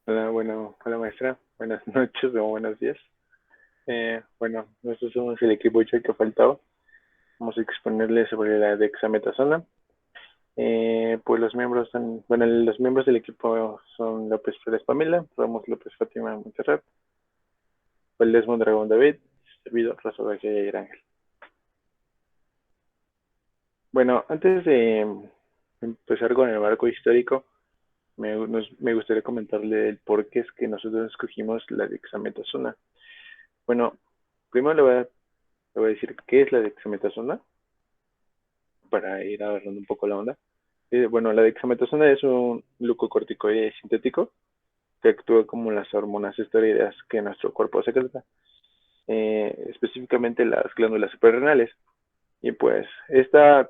Hola, bueno, hola maestra, buenas noches o buenos días. Nosotros somos el equipo Choy que faltaba. Vamos a exponerles sobre la dexametasona. Pues los miembros del equipo son López Flores Pamela, Ramos López Fátima Montserrat, Valdés Mondragón David, servidor Rosa García y Ángel. Bueno, antes de empezar con el marco histórico, me gustaría comentarle el por qué es que nosotros escogimos la dexametasona. Bueno, primero le voy a decir qué es la dexametasona para ir agarrando un poco la onda. Bueno, la dexametasona es un glucocorticoide sintético que actúa como las hormonas esteroideas que nuestro cuerpo secreta, específicamente las glándulas suprarrenales. Y pues estas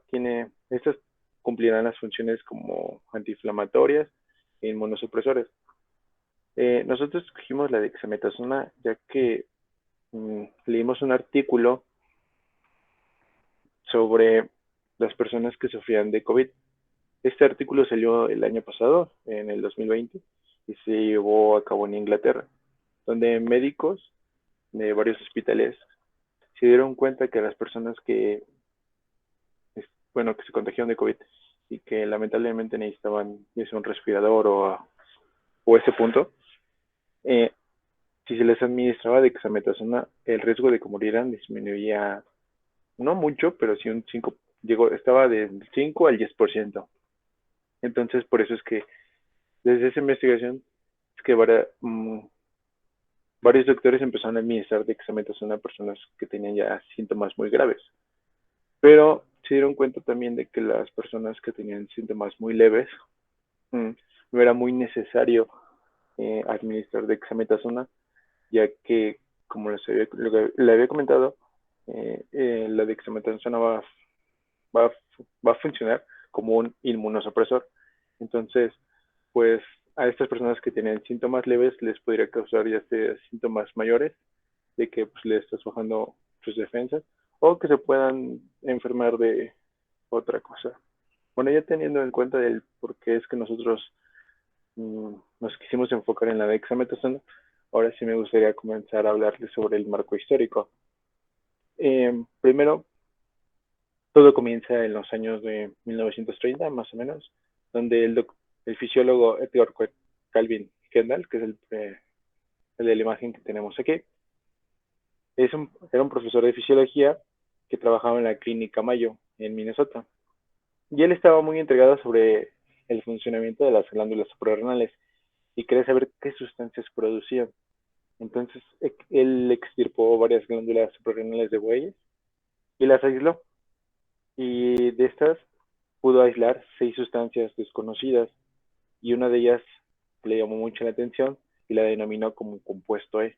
cumplirán las funciones como antiinflamatorias e inmunosupresores. Nosotros escogimos la dexametasona ya que leímos un artículo sobre las personas que sufrían de COVID. Este artículo salió el año pasado, en el 2020, y se llevó a cabo en Inglaterra, donde médicos de varios hospitales se dieron cuenta que las personas que se contagiaron de COVID y que lamentablemente necesitaban un respirador o ese punto, eh, si se les administraba dexametasona, el riesgo de que murieran disminuía, no mucho, pero sí un 5, estaba del 5 al 10%. Entonces, por eso es que desde esa investigación es que varios doctores empezaron a administrar dexametasona a personas que tenían ya síntomas muy graves. Pero se dieron cuenta también de que las personas que tenían síntomas muy leves, no era muy necesario administrar dexametasona, ya que, como le había comentado, la dexametasona va, va a funcionar como un inmunosupresor. Entonces, pues a estas personas que tienen síntomas leves les podría causar ya sea síntomas mayores de que pues, le estás bajando sus defensas o que se puedan enfermar de otra cosa. Bueno, ya teniendo en cuenta el por qué es que nosotros nos quisimos enfocar en la dexametasona, ahora sí me gustaría comenzar a hablarles sobre el marco histórico. Primero, todo comienza en los años de 1930, más o menos, donde el fisiólogo Edgar Calvin Kendall, que es el de la imagen que tenemos aquí, era un profesor de fisiología que trabajaba en la clínica Mayo, en Minnesota. Y él estaba muy intrigado sobre el funcionamiento de las glándulas suprarrenales y quería saber qué sustancias producían. Entonces, él extirpó varias glándulas suprarrenales de bueyes y las aisló. Y de estas pudo aislar 6 sustancias desconocidas y una de ellas le llamó mucho la atención y la denominó como compuesto E.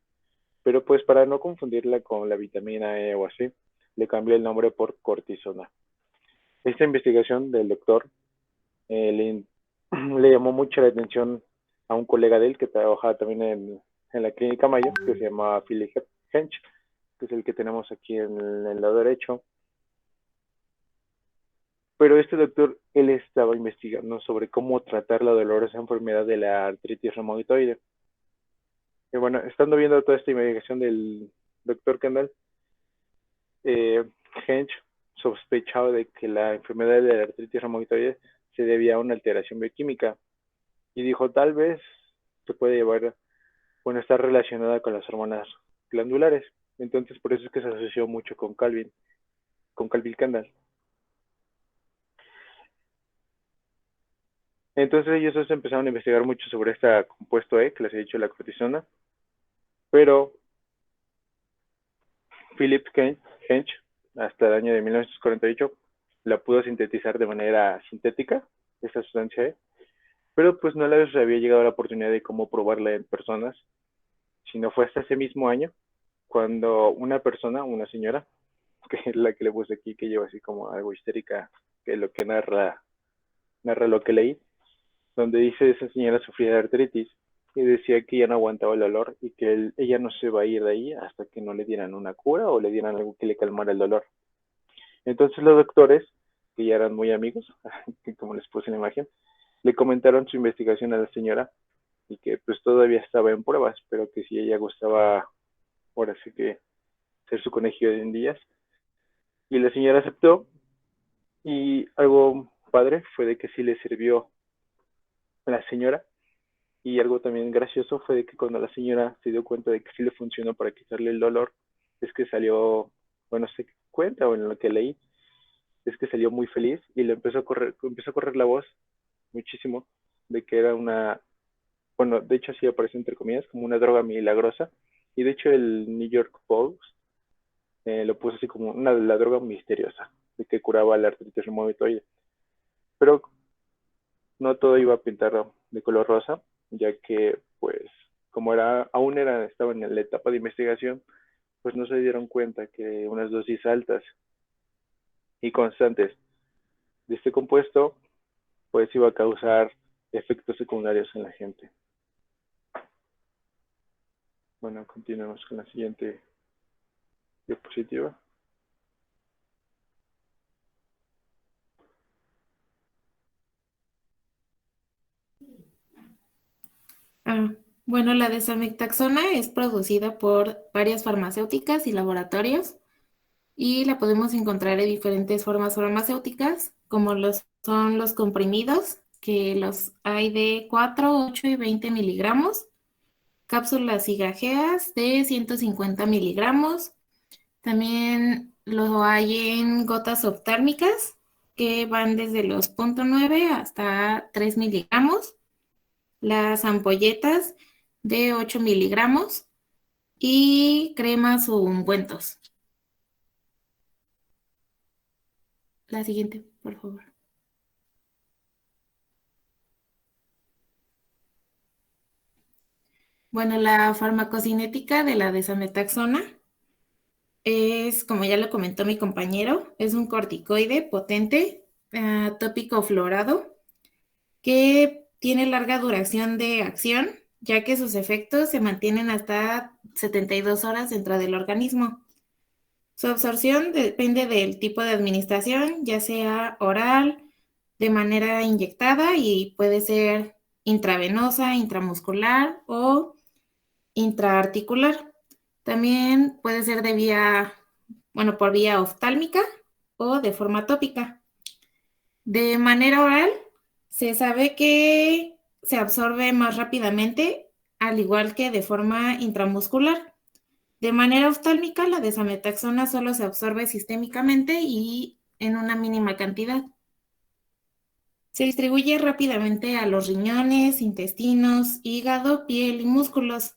Pero pues para no confundirla con la vitamina E o así, le cambió el nombre por cortisona. Esta investigación del doctor eh, le, le, llamó mucho la atención a un colega de él que trabajaba también en la clínica Mayo, que se llama Philip Hench, que es el que tenemos aquí en el lado derecho. Pero este doctor, él estaba investigando sobre cómo tratar la dolorosa enfermedad de la artritis reumatoide. Y bueno, estando viendo toda esta investigación del doctor Kendall, eh, Hench sospechaba de que la enfermedad de la artritis reumatoide se debía a una alteración bioquímica y dijo, tal vez se puede llevar, bueno, está relacionada con las hormonas glandulares. Entonces, por eso es que se asoció mucho con Calvin Kendall. Entonces ellos empezaron a investigar mucho sobre este compuesto E, que les he dicho, la cortisona, pero Philip Hench, hasta el año de 1948, la pudo sintetizar de manera sintética, esta sustancia E, pero pues no les había llegado la oportunidad de cómo probarla en personas, sino fue hasta ese mismo año cuando una persona, una señora, que es la que le puse aquí, que lleva así como algo histérica, que es lo que narra lo que leí, donde dice esa señora sufría de artritis y decía que ya no aguantaba el dolor y que ella no se va a ir de ahí hasta que no le dieran una cura o le dieran algo que le calmara el dolor. Entonces los doctores, que ya eran muy amigos, como les puse en la imagen, le comentaron su investigación a la señora y que pues todavía estaba en pruebas, pero que si ella gustaba, ahora sí que ser su conejillo de indias. Y la señora aceptó y algo padre fue de que sí le sirvió a la señora. Y algo también gracioso fue de que cuando la señora se dio cuenta de que sí le funcionó para quitarle el dolor, es que salió, bueno, se cuenta o en lo que leí, es que salió muy feliz y le empezó a correr la voz muchísimo de que era una, bueno, de hecho así aparece entre comillas, como una droga milagrosa. Y de hecho el New York Post lo puso así como la droga misteriosa, de que curaba la artritis reumatoide. Pero no todo iba a pintar de color rosa, ya que pues como estaban en la etapa de investigación, pues no se dieron cuenta que unas dosis altas y constantes de este compuesto pues iba a causar efectos secundarios en la gente. Bueno, continuemos con la siguiente diapositiva. Ah, bueno, la desametaxona es producida por varias farmacéuticas y laboratorios y la podemos encontrar en diferentes formas farmacéuticas, como son los comprimidos, que los hay de 4, 8 y 20 miligramos, cápsulas cigajeas de 150 miligramos, también lo hay en gotas oftálmicas, que van desde los 0,9 hasta 3 miligramos, las ampolletas de 8 miligramos y cremas o ungüentos. La siguiente, por favor. Bueno, la farmacocinética de la desametaxona es, como ya lo comentó mi compañero, es un corticoide potente, tópico fluorado, que tiene larga duración de acción, ya que sus efectos se mantienen hasta 72 horas dentro del organismo. Su absorción depende del tipo de administración, ya sea oral, de manera inyectada y puede ser intravenosa, intramuscular o intraarticular. También puede ser por vía oftálmica o de forma tópica. De manera oral, se sabe que se absorbe más rápidamente, al igual que de forma intramuscular. De manera oftálmica, la desametaxona solo se absorbe sistémicamente y en una mínima cantidad. Se distribuye rápidamente a los riñones, intestinos, hígado, piel y músculos.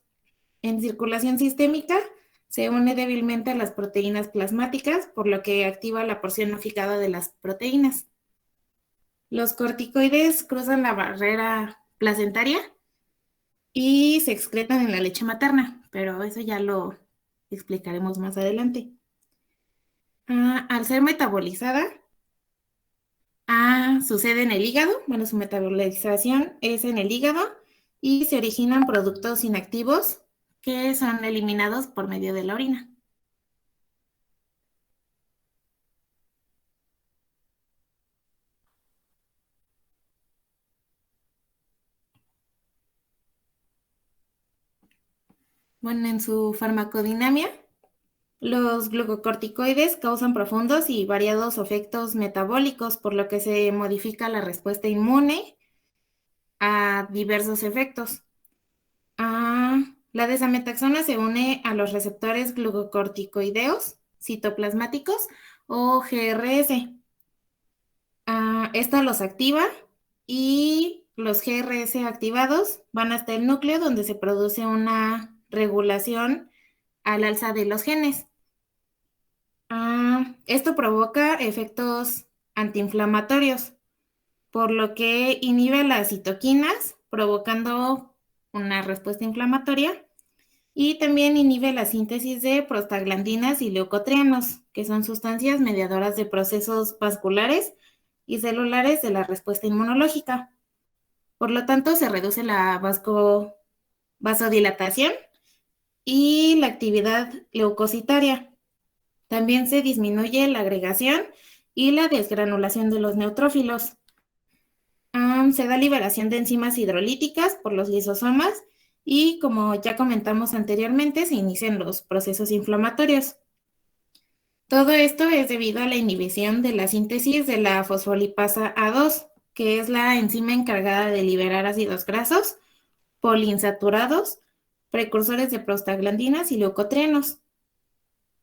En circulación sistémica, se une débilmente a las proteínas plasmáticas, por lo que activa la porción no fijada de las proteínas. Los corticoides cruzan la barrera placentaria y se excretan en la leche materna, pero eso ya lo explicaremos más adelante. Al ser metabolizada, sucede en el hígado, bueno, su metabolización es en el hígado y se originan productos inactivos que son eliminados por medio de la orina. Bueno, en su farmacodinámica, los glucocorticoides causan profundos y variados efectos metabólicos, por lo que se modifica la respuesta inmune a diversos efectos. La desametaxona se une a los receptores glucocorticoideos citoplasmáticos o GRS. Esta los activa y los GRS activados van hasta el núcleo donde se produce una regulación al alza de los genes. Esto provoca efectos antiinflamatorios, por lo que inhibe las citoquinas, provocando una respuesta inflamatoria, y también inhibe la síntesis de prostaglandinas y leucotrienos, que son sustancias mediadoras de procesos vasculares y celulares de la respuesta inmunológica. Por lo tanto, se reduce la vasodilatación y la actividad leucocitaria. También se disminuye la agregación y la desgranulación de los neutrófilos. Se da liberación de enzimas hidrolíticas por los lisosomas y, como ya comentamos anteriormente, se inician los procesos inflamatorios. Todo esto es debido a la inhibición de la síntesis de la fosfolipasa A2, que es la enzima encargada de liberar ácidos grasos, poliinsaturados, precursores de prostaglandinas y leucotrienos.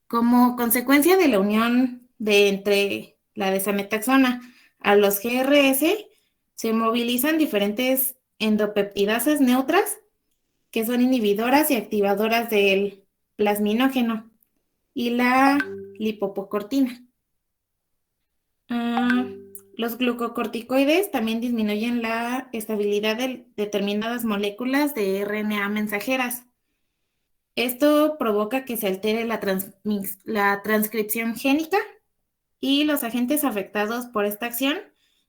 Como consecuencia de la unión entre la desametaxona a los GRS, se movilizan diferentes endopeptidasas neutras que son inhibidoras y activadoras del plasminógeno y la lipopocortina. Ah, los glucocorticoides también disminuyen la estabilidad de determinadas moléculas de RNA mensajeras. Esto provoca que se altere la transcripción génica y los agentes afectados por esta acción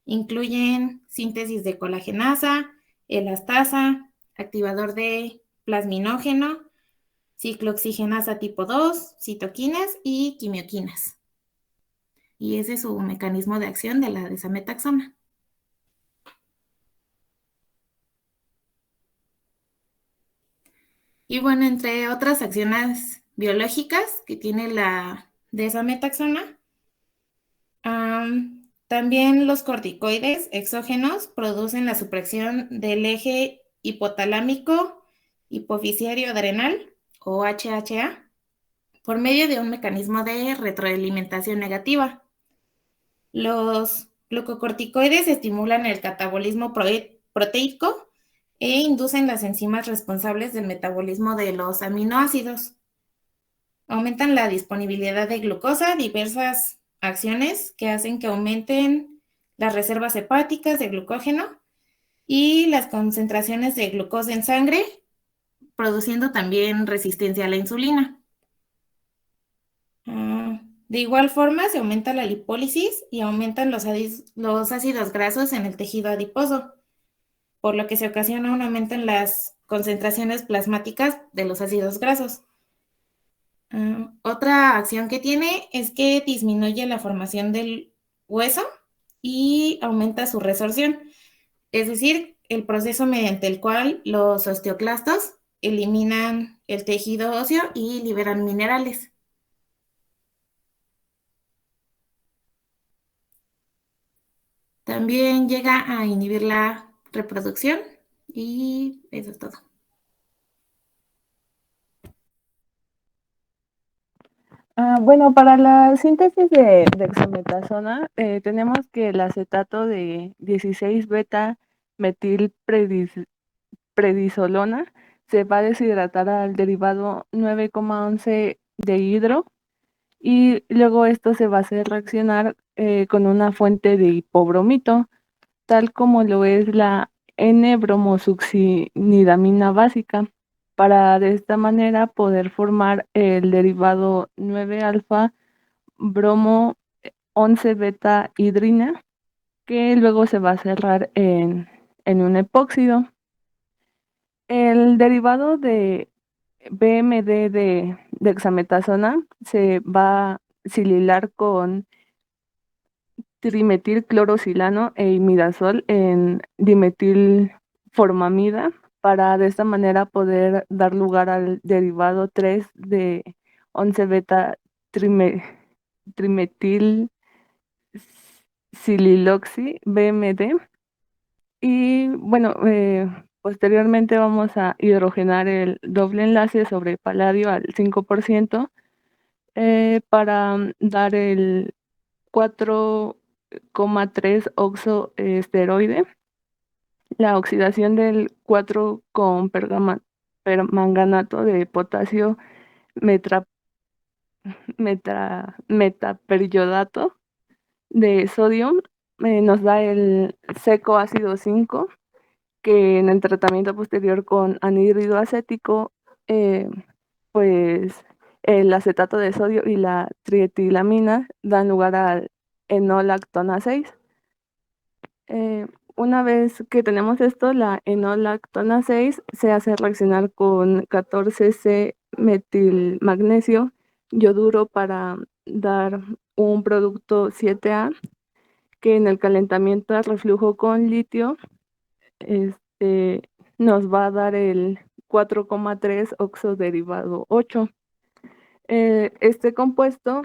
incluyen síntesis de colagenasa, elastasa, activador de plasminógeno, ciclooxigenasa tipo 2, citoquinas y quimioquinas. Y ese es su mecanismo de acción de la desametaxona. Y bueno, entre otras acciones biológicas que tiene la desametaxona, también los corticoides exógenos producen la supresión del eje hipotalámico hipofisiario adrenal o HHA por medio de un mecanismo de retroalimentación negativa. Los glucocorticoides estimulan el catabolismo proteico e inducen las enzimas responsables del metabolismo de los aminoácidos. Aumentan la disponibilidad de glucosa, diversas acciones que hacen que aumenten las reservas hepáticas de glucógeno y las concentraciones de glucosa en sangre, produciendo también resistencia a la insulina. De igual forma, se aumenta la lipólisis y aumentan los ácidos grasos en el tejido adiposo, por lo que se ocasiona un aumento en las concentraciones plasmáticas de los ácidos grasos. Otra acción que tiene es que disminuye la formación del hueso y aumenta su resorción, es decir, el proceso mediante el cual los osteoclastos eliminan el tejido óseo y liberan minerales. También llega a inhibir la reproducción y eso es todo. Bueno, para la síntesis de dexametasona tenemos que el acetato de 16-beta metilprednisolona se va a deshidratar al derivado 9,11 de hidro y luego esto se va a hacer reaccionar con una fuente de hipobromito, tal como lo es la N-bromosuccinidamina básica, para de esta manera poder formar el derivado 9-alfa bromo 11 beta hidrina, que luego se va a cerrar en un epóxido. El derivado de BMD de dexametasona se va a sililar con trimetilclorosilano e imidazol en dimetilformamida para de esta manera poder dar lugar al derivado 3 de 11 beta trimetil sililoxi BMD. Y bueno, posteriormente vamos a hidrogenar el doble enlace sobre paladio al 5% para dar el 4,3 oxoesteroide. La oxidación del 4 con permanganato de potasio metaperiodato de sodio nos da el seco ácido 5, que en el tratamiento posterior con anhídrido acético, pues el acetato de sodio y la trietilamina dan lugar al enolactona 6. Una vez que tenemos esto, la enolactona 6 se hace reaccionar con 14C metilmagnesio yoduro para dar un producto 7A que en el calentamiento a reflujo con litio nos va a dar el 4,3 oxoderivado 8. Este compuesto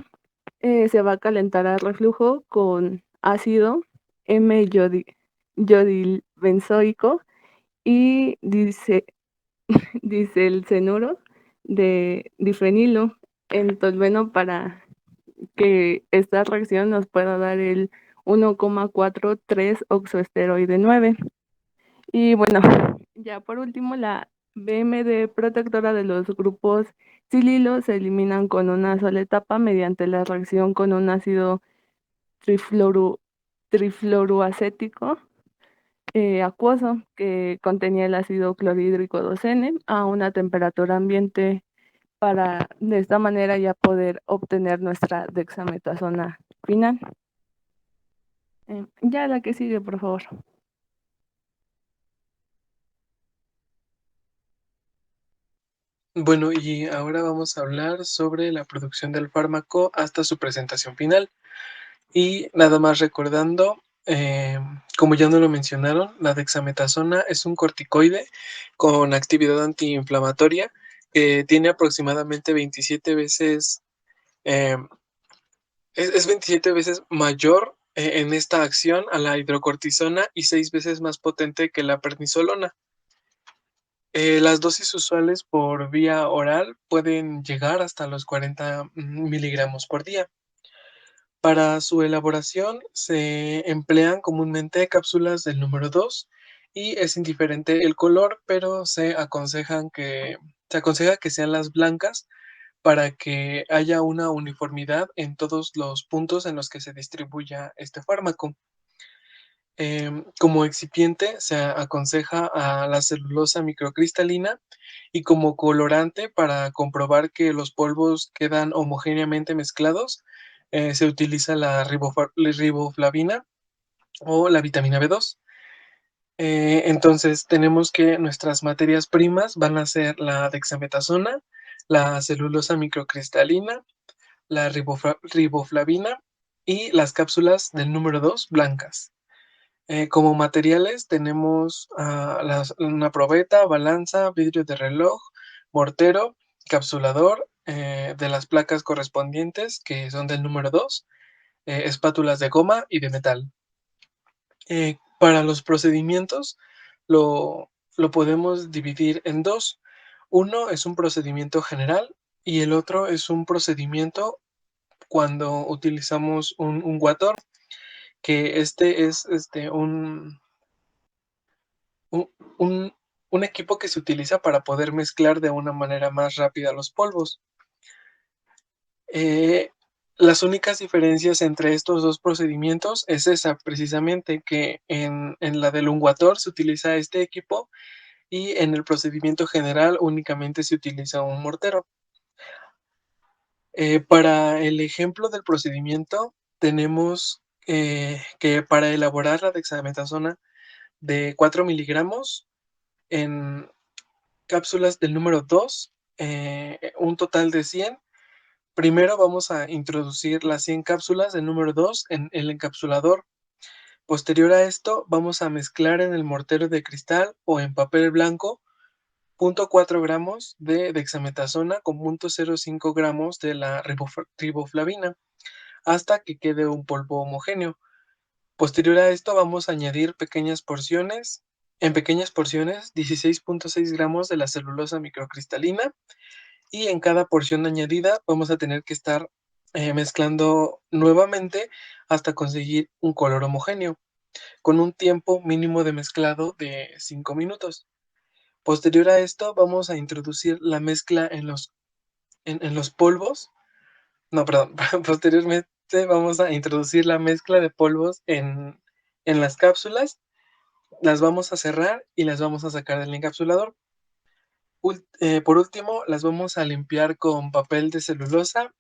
se va a calentar a reflujo con ácido M-yodilbenzoico y dice el cenuro de difenilo en tolueno para que esta reacción nos pueda dar el 1,43 oxoesteroide 9. Y bueno, ya por último, la BMD protectora de los grupos sililo se eliminan con una sola etapa mediante la reacción con un ácido trifluoroacético acuoso que contenía el ácido clorhídrico 2N a una temperatura ambiente para de esta manera ya poder obtener nuestra dexametasona final. Ya la que sigue, por favor. Bueno, y ahora vamos a hablar sobre la producción del fármaco hasta su presentación final. Y nada más recordando, como ya no lo mencionaron, la dexametasona es un corticoide con actividad antiinflamatoria que tiene aproximadamente 27 veces, es 27 veces mayor en esta acción a la hidrocortisona y 6 veces más potente que la prednisolona. Las dosis usuales por vía oral pueden llegar hasta los 40 miligramos por día. Para su elaboración se emplean comúnmente cápsulas del número 2 y es indiferente el color, pero se aconseja que sean las blancas para que haya una uniformidad en todos los puntos en los que se distribuya este fármaco. Como excipiente se aconseja a la celulosa microcristalina y como colorante para comprobar que los polvos quedan homogéneamente mezclados, se utiliza la riboflavina o la vitamina B2. Entonces tenemos que nuestras materias primas van a ser la dexametasona, la celulosa microcristalina, la riboflavina y las cápsulas del número 2 blancas. Como materiales tenemos una probeta, balanza, vidrio de reloj, mortero, capsulador de las placas correspondientes que son del número 2, espátulas de goma y de metal. Para los procedimientos lo podemos dividir en dos. Uno es un procedimiento general y el otro es un procedimiento cuando utilizamos un guator, que este es un, un equipo que se utiliza para poder mezclar de una manera más rápida los polvos. Las únicas diferencias entre estos dos procedimientos es esa, precisamente, que en la del unguator se utiliza este equipo y en el procedimiento general únicamente se utiliza un mortero. Para el ejemplo del procedimiento tenemos que para elaborar la dexametasona de 4 miligramos en cápsulas del número 2, un total de 100. Primero vamos a introducir las 100 cápsulas del número 2 en el encapsulador. Posterior a esto, vamos a mezclar en el mortero de cristal o en papel blanco 0.4 gramos de dexametasona con 0.05 gramos de la riboflavina hasta que quede un polvo homogéneo. Posterior a esto, vamos a añadir en pequeñas porciones, 16.6 gramos de la celulosa microcristalina y en cada porción añadida vamos a tener que estar mezclando nuevamente hasta conseguir un color homogéneo, con un tiempo mínimo de mezclado de 5 minutos. Posterior a esto vamos a introducir la mezcla en los polvos. No, perdón, posteriormente vamos a introducir la mezcla de polvos en las cápsulas, las vamos a cerrar y las vamos a sacar del encapsulador. Por último, las vamos a limpiar con papel de celulosa,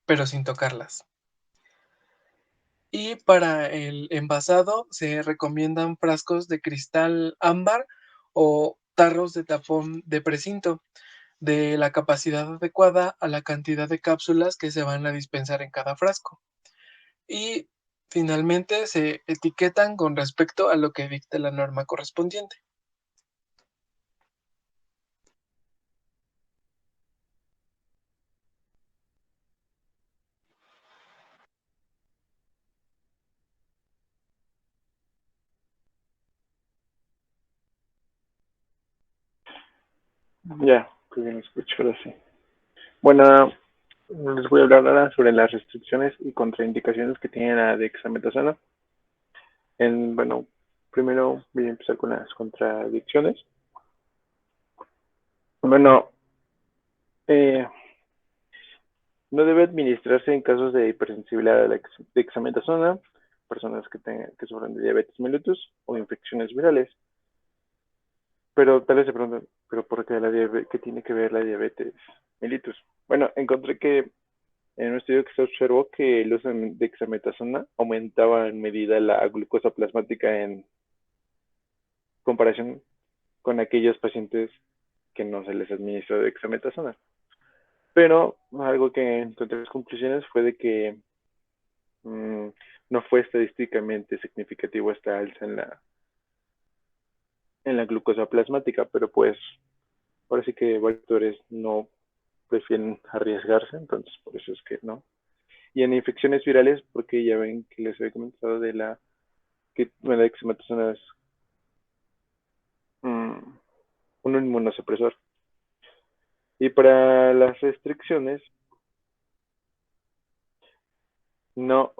pero sin tocarlas. Y para el envasado se recomiendan frascos de cristal ámbar o tarros de tapón de precinto, de la capacidad adecuada a la cantidad de cápsulas que se van a dispensar en cada frasco. Y Finalmente, se etiquetan con respecto a lo que dicte la norma correspondiente. Ya, que bien escucho ahora sí. Bueno, les voy a hablar ahora sobre las restricciones y contraindicaciones que tiene la dexametasona. Bueno, primero voy a empezar con las contradicciones. Bueno, eh, no debe administrarse en casos de hipersensibilidad a la dexametasona, personas que sufren de diabetes mellitus o infecciones virales. Pero tal vez se preguntan, ¿pero por qué qué tiene que ver la diabetes mellitus? Bueno, encontré que en un estudio que se observó que el uso de dexametasona aumentaba en medida la glucosa plasmática en comparación con aquellos pacientes que no se les administró dexametasona. Pero algo que encontré en las conclusiones fue de que mmm, no fue estadísticamente significativo esta alza en la glucosa plasmática, pero pues ahora sí que varios autores no prefieren arriesgarse, entonces por eso es que no. Y en infecciones virales, porque ya ven que les había comentado de que bueno, la dexametasona es mm, un inmunosupresor. Y para las restricciones, no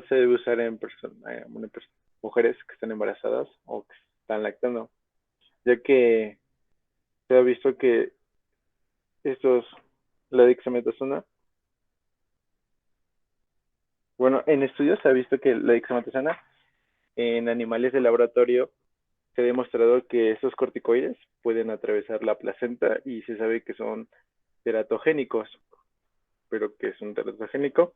se debe usar mujeres que están embarazadas o que están lactando, ya que se ha visto que estos, la dexametasona, bueno, en estudios se ha visto que la dexametasona en animales de laboratorio se ha demostrado que estos corticoides pueden atravesar la placenta y se sabe que son teratogénicos. ¿Pero qué es un teratogénico?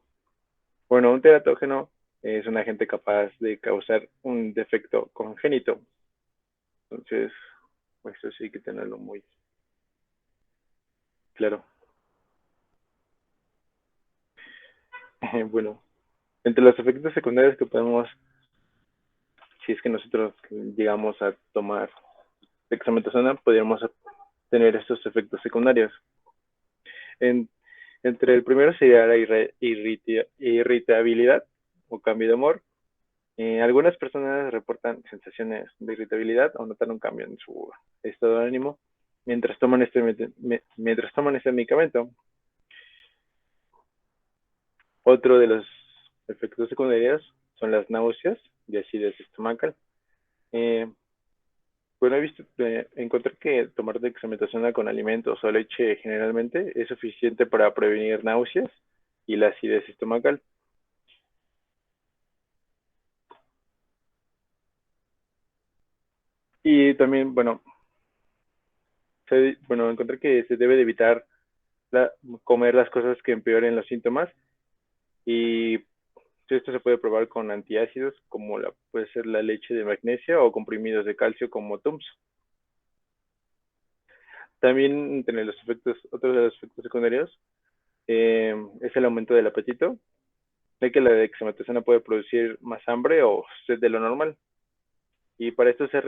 Bueno, un teratógeno es un agente capaz de causar un defecto congénito. Entonces, pues eso sí hay que tenerlo muy claro. Bueno, entre los efectos secundarios que podemos, si es que nosotros llegamos a tomar dexametasona, podríamos tener estos efectos secundarios. En, Entre el primero sería la irritabilidad o cambio de humor. Algunas personas reportan sensaciones de irritabilidad o notan un cambio en su estado de ánimo mientras toman este medicamento. Otro de los efectos secundarios son las náuseas y acidez estomacal. Eh, bueno, encontré que tomar dexametasona con alimentos o leche generalmente es suficiente para prevenir náuseas y la acidez estomacal. Y también, encontré que se debe de evitar comer las cosas que empeoren los síntomas y esto se puede probar con antiácidos como puede ser la leche de magnesia o comprimidos de calcio como Tums. También entre otros de los efectos secundarios es el aumento del apetito, ya que la dexametasona puede producir más hambre o sed de lo normal. Y para esto se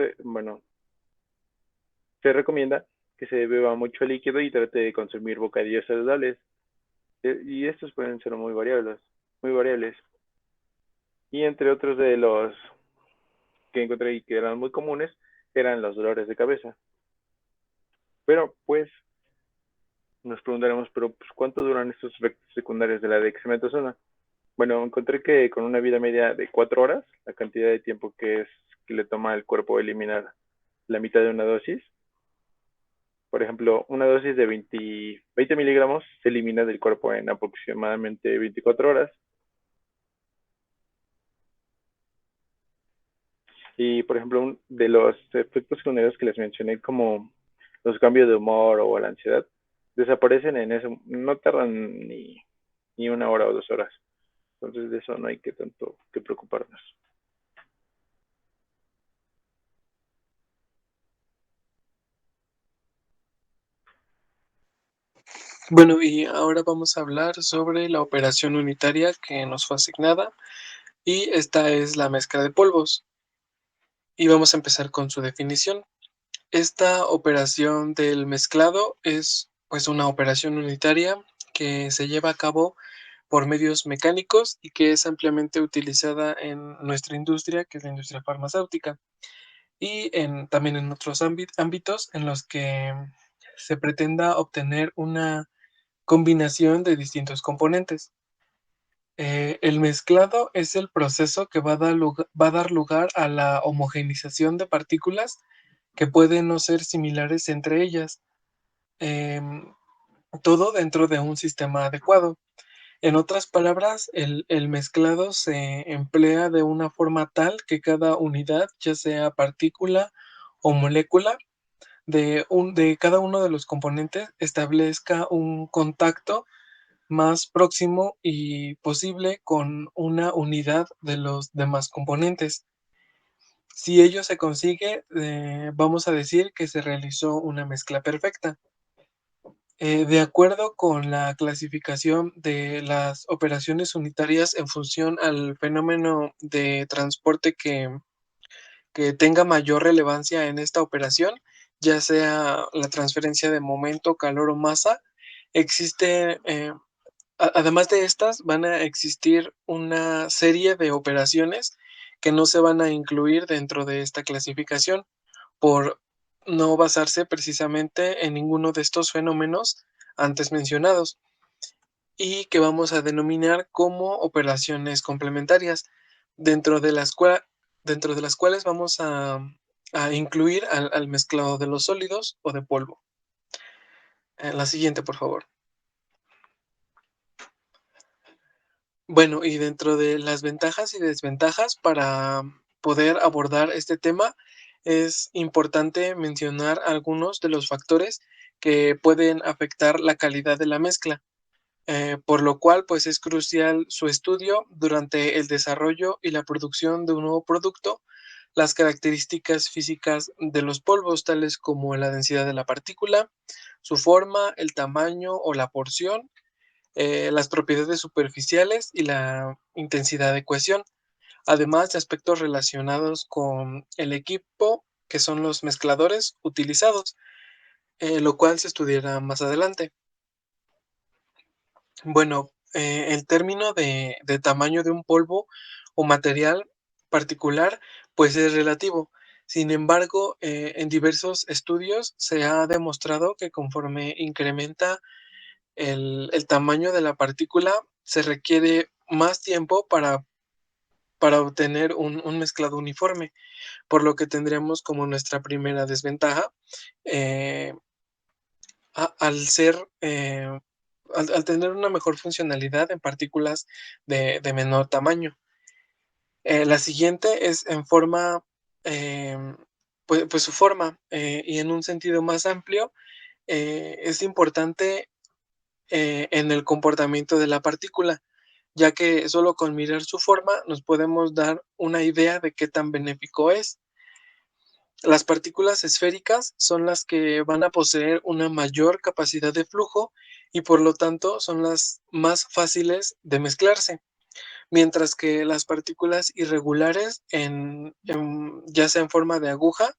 recomienda que se beba mucho líquido y trate de consumir bocadillos saludables. Y estos pueden ser muy variables. Y entre otros de los que encontré y que eran muy comunes, eran los dolores de cabeza. Pero pues nos preguntaremos, pero pues, ¿cuánto duran estos efectos secundarios de la dexametasona? Bueno, encontré que con una vida media de 4 horas, la cantidad de tiempo que le toma al cuerpo eliminar la mitad de una dosis, por ejemplo, una dosis de 20 miligramos se elimina del cuerpo en aproximadamente 24 horas. Y, por ejemplo, de los efectos secundarios que les mencioné, como los cambios de humor o la ansiedad, desaparecen en eso, no tardan ni 1 hora o 2 horas. Entonces, de eso no hay que tanto que preocuparnos. Bueno, y ahora vamos a hablar sobre la operación unitaria que nos fue asignada. Y esta es la mezcla de polvos. Y vamos a empezar con su definición. Esta operación del mezclado es pues una operación unitaria que se lleva a cabo por medios mecánicos y que es ampliamente utilizada en nuestra industria, que es la industria farmacéutica, y también en otros ámbitos en los que se pretenda obtener una combinación de distintos componentes. El mezclado es el proceso que va a dar lugar a la homogeneización de partículas que pueden no ser similares entre ellas, em, todo dentro de un sistema adecuado. En otras palabras, el mezclado se emplea de una forma tal que cada unidad, ya sea partícula o molécula, de cada uno de los componentes establezca un contacto más próximo y posible con una unidad de los demás componentes. Si ello se consigue, vamos a decir que se realizó una mezcla perfecta. De acuerdo con la clasificación de las operaciones unitarias en función al fenómeno de transporte que tenga mayor relevancia en esta operación, ya sea la transferencia de momento, calor o masa, existe, además de estas, van a existir una serie de operaciones que no se van a incluir dentro de esta clasificación por no basarse precisamente en ninguno de estos fenómenos antes mencionados y que vamos a denominar como operaciones complementarias, dentro de las, dentro de las cuales vamos a incluir al mezclado de los sólidos o de polvo. La siguiente, por favor. Bueno, y dentro de las ventajas y desventajas para poder abordar este tema, es importante mencionar algunos de los factores que pueden afectar la calidad de la mezcla, por lo cual pues es crucial su estudio durante el desarrollo y la producción de un nuevo producto, las características físicas de los polvos, tales como la densidad de la partícula, su forma, el tamaño o la porción, las propiedades superficiales y la intensidad de cohesión, además de aspectos relacionados con el equipo, que son los mezcladores utilizados, lo cual se estudiará más adelante. Bueno, el término de tamaño de un polvo o material particular, pues es relativo. Sin embargo, en diversos estudios se ha demostrado que conforme incrementa el tamaño de la partícula, se requiere más tiempo para obtener un mezclado uniforme, por lo que tendríamos como nuestra primera desventaja, eh, al ser, al tener una mejor funcionalidad en partículas de menor tamaño. La siguiente es en forma, pues su forma, y en un sentido más amplio, es importante en el comportamiento de la partícula, ya que solo con mirar su forma nos podemos dar una idea de qué tan benéfico es. Las partículas esféricas son las que van a poseer una mayor capacidad de flujo y por lo tanto son las más fáciles de mezclarse, mientras que las partículas irregulares, ya sea en forma de aguja,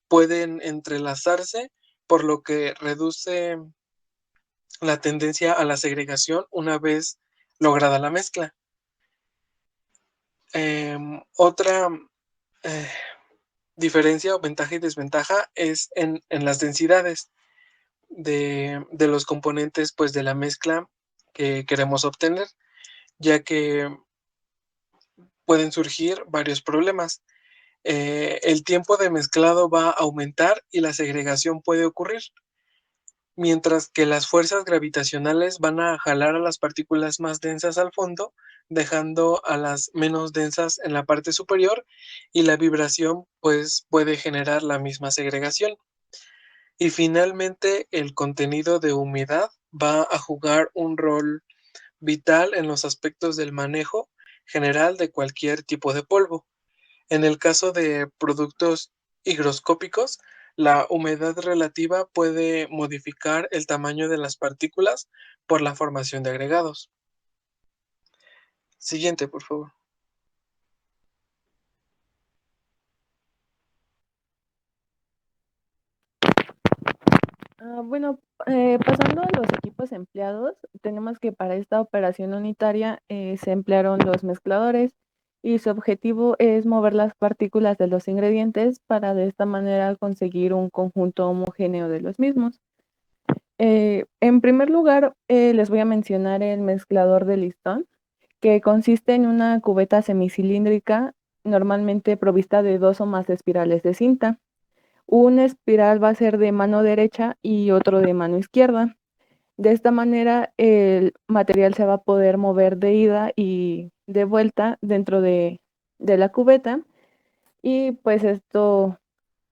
pueden entrelazarse, por lo que reduce la tendencia a la segregación una vez lograda la mezcla. Otra eh, diferencia o ventaja y desventaja es en las densidades de los componentes pues, de la mezcla que queremos obtener, ya que pueden surgir varios problemas. El tiempo de mezclado va a aumentar y la segregación puede ocurrir, mientras que las fuerzas gravitacionales van a jalar a las partículas más densas al fondo, dejando a las menos densas en la parte superior, y la vibración pues puede generar la misma segregación. Y finalmente el contenido de humedad va a jugar un rol vital en los aspectos del manejo general de cualquier tipo de polvo. En el caso de productos higroscópicos, la humedad relativa puede modificar el tamaño de las partículas por la formación de agregados. Siguiente, por favor. Bueno, pasando a los equipos empleados, tenemos que para esta operación unitaria se emplearon los mezcladores y su objetivo es mover las partículas de los ingredientes para de esta manera conseguir un conjunto homogéneo de los mismos. En primer lugar, les voy a mencionar el mezclador de listón, que consiste en una cubeta semicilíndrica normalmente provista de 2 o más espirales de cinta. Un espiral va a ser de mano derecha y otro de mano izquierda. De esta manera, el material se va a poder mover de ida y de vuelta dentro de la cubeta y pues esto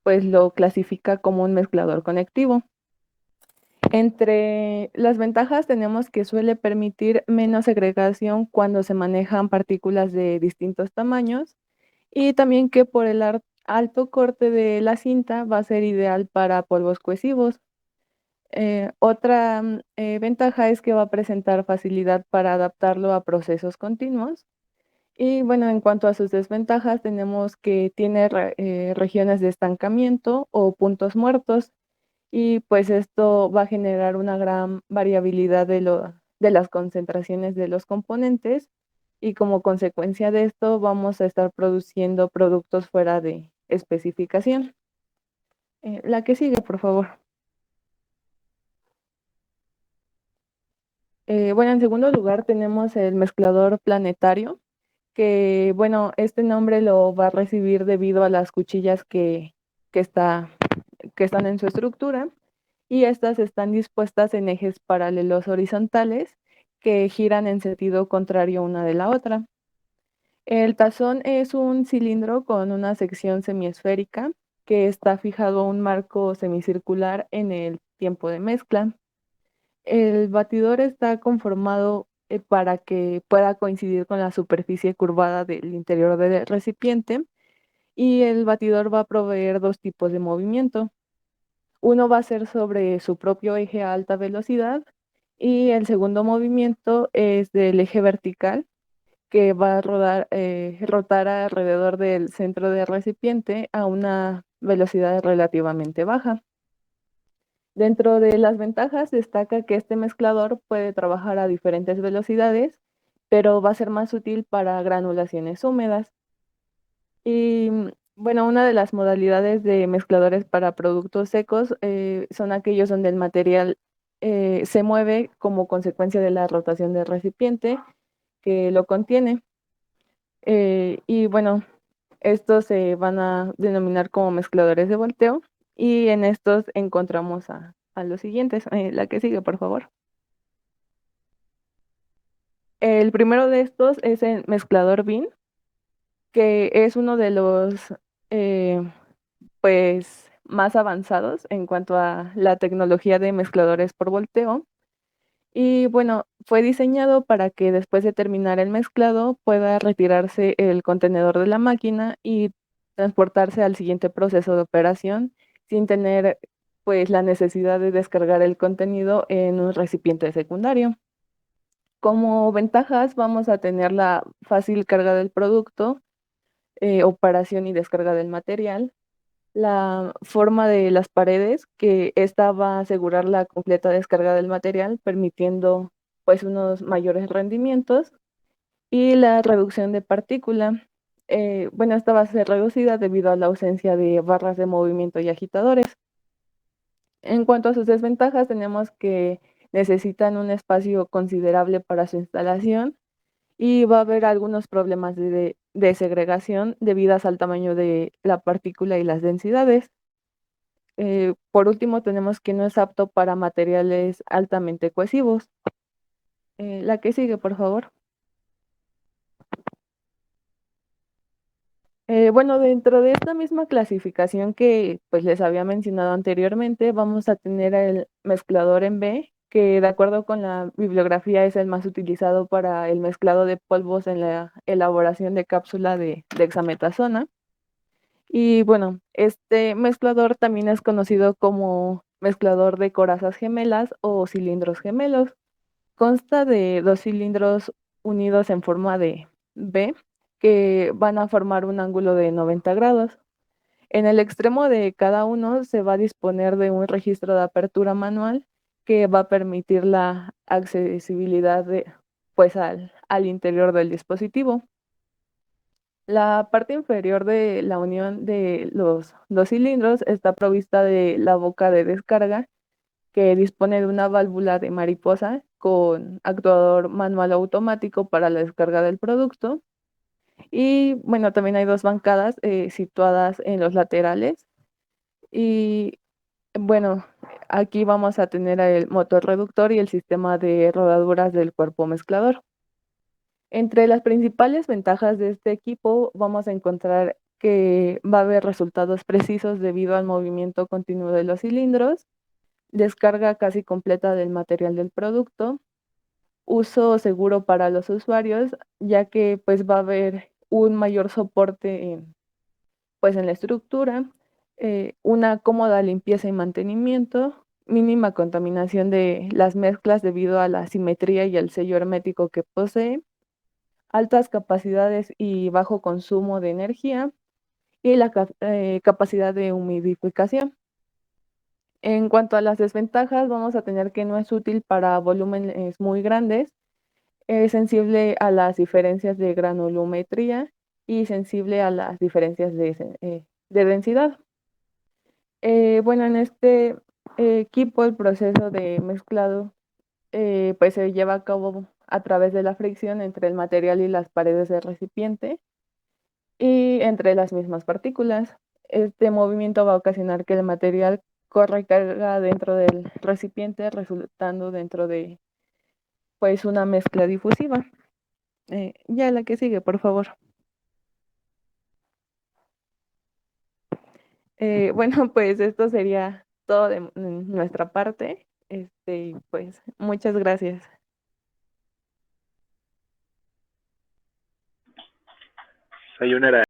pues lo clasifica como un mezclador conectivo. Entre las ventajas tenemos que suele permitir menos segregación cuando se manejan partículas de distintos tamaños y también que por el alto corte de la cinta va a ser ideal para polvos cohesivos. Otra ventaja es que va a presentar facilidad para adaptarlo a procesos continuos. Y bueno, en cuanto a sus desventajas, tenemos que tiene regiones de estancamiento o puntos muertos y pues esto va a generar una gran variabilidad de las concentraciones de los componentes y como consecuencia de esto vamos a estar produciendo productos fuera de especificación. La que sigue, por favor. Bueno, en segundo lugar tenemos el mezclador planetario, que bueno, este nombre lo va a recibir debido a las cuchillas que, está, que están en su estructura y estas están dispuestas en ejes paralelos horizontales que giran en sentido contrario una de la otra. El tazón es un cilindro con una sección semiesférica que está fijado a un marco semicircular en el tiempo de mezcla. El batidor está conformado para que pueda coincidir con la superficie curvada del interior del recipiente y el batidor va a proveer dos tipos de movimiento. Uno va a ser sobre su propio eje a alta velocidad y el segundo movimiento es del eje vertical que va a rotar alrededor del centro del recipiente a una velocidad relativamente baja. Dentro de las ventajas destaca que este mezclador puede trabajar a diferentes velocidades, pero va a ser más útil para granulaciones húmedas. Y bueno, una de las modalidades de mezcladores para productos secos son aquellos donde el material se mueve como consecuencia de la rotación del recipiente que lo contiene. Y bueno, estos se van a denominar como mezcladores de volteo y en estos encontramos a los siguientes. La que sigue, por favor. El primero de estos es el mezclador BIN, que es uno de los eh, pues más avanzados en cuanto a la tecnología de mezcladores por volteo. Y bueno, fue diseñado para que después de terminar el mezclado pueda retirarse el contenedor de la máquina y transportarse al siguiente proceso de operación sin tener pues la necesidad de descargar el contenido en un recipiente secundario. Como ventajas vamos a tener la fácil carga del producto, operación y descarga del material, la forma de las paredes, que esta va a asegurar la completa descarga del material, permitiendo pues unos mayores rendimientos, y la reducción de partícula. Bueno, esta va a ser reducida debido a la ausencia de barras de movimiento y agitadores. En cuanto a sus desventajas, tenemos que necesitan un espacio considerable para su instalación y va a haber algunos problemas de segregación debidas al tamaño de la partícula y las densidades. Por último, tenemos que no es apto para materiales altamente cohesivos. La que sigue, por favor. Bueno, dentro de esta misma clasificación que pues les había mencionado anteriormente, vamos a tener el mezclador en B, que de acuerdo con la bibliografía es el más utilizado para el mezclado de polvos en la elaboración de cápsula de dexametasona. Y bueno, este mezclador también es conocido como mezclador de corazas gemelas o cilindros gemelos. Consta de dos cilindros unidos en forma de B que van a formar un ángulo de 90 grados. En el extremo de cada uno se va a disponer de un registro de apertura manual que va a permitir la accesibilidad pues al interior del dispositivo. La parte inferior de la unión de los dos cilindros está provista de la boca de descarga, que dispone de una válvula de mariposa con actuador manual automático para la descarga del producto. Y bueno, también hay dos bancadas situadas en los laterales. Y bueno, aquí vamos a tener el motor reductor y el sistema de rodaduras del cuerpo mezclador. Entre las principales ventajas de este equipo vamos a encontrar que va a haber resultados precisos debido al movimiento continuo de los cilindros, descarga casi completa del material del producto, uso seguro para los usuarios, ya que pues va a haber un mayor soporte pues en la estructura, una cómoda limpieza y mantenimiento, mínima contaminación de las mezclas debido a la simetría y el sello hermético que posee, altas capacidades y bajo consumo de energía y la capacidad de humidificación. En cuanto a las desventajas, vamos a tener que no es útil para volúmenes muy grandes, es sensible a las diferencias de granulometría y sensible a las diferencias de densidad. Bueno, en este equipo el proceso de mezclado pues se lleva a cabo a través de la fricción entre el material y las paredes del recipiente y entre las mismas partículas. Este movimiento va a ocasionar que el material corra y carga dentro del recipiente, resultando dentro de pues una mezcla difusiva. Ya la que sigue, por favor. Bueno, pues esto sería todo de nuestra parte. Pues muchas gracias. Sayonara.